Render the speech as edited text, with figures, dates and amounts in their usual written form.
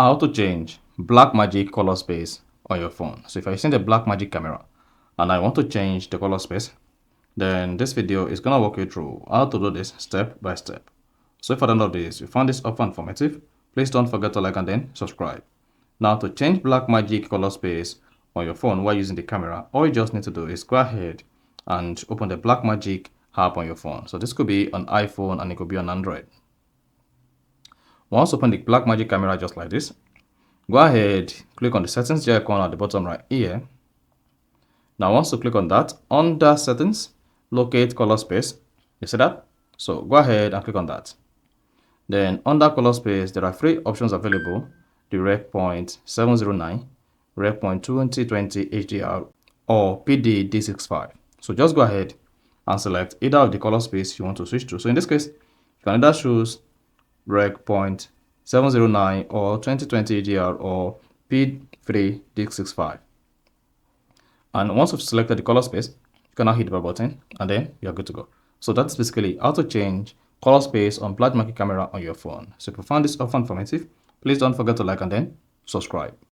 How to change Blackmagic color space on your phone. So if you're using the Blackmagic camera and I want to change the color space, then this video is going to walk you through how to do this step by step. So if at the end of this you found this often informative, please don't forget to like and then subscribe. Now to change Blackmagic color space on your phone while using the camera, all you just need to do is go ahead and open the Blackmagic app on your phone. So this could be on iPhone and it could be on Android. Once open the Blackmagic camera just like this, go ahead, click on the settings icon at the bottom right here. Now once you click on that, under settings, locate color space. You see that? So go ahead and click on that. Then under color space, there are three options available: the rec point 709, rec point 2020 HDR, or PD D65. So just go ahead and select either of the color space you want to switch to. So in this case, you can either choose rec point 709 or 2020 HDR or P3 D65. And once you've selected the color space, you can now hit the power button and then you're good to go. So that's basically how to change color space on Blackmagic camera on your phone. So if you found this often informative, please don't forget to like and then subscribe.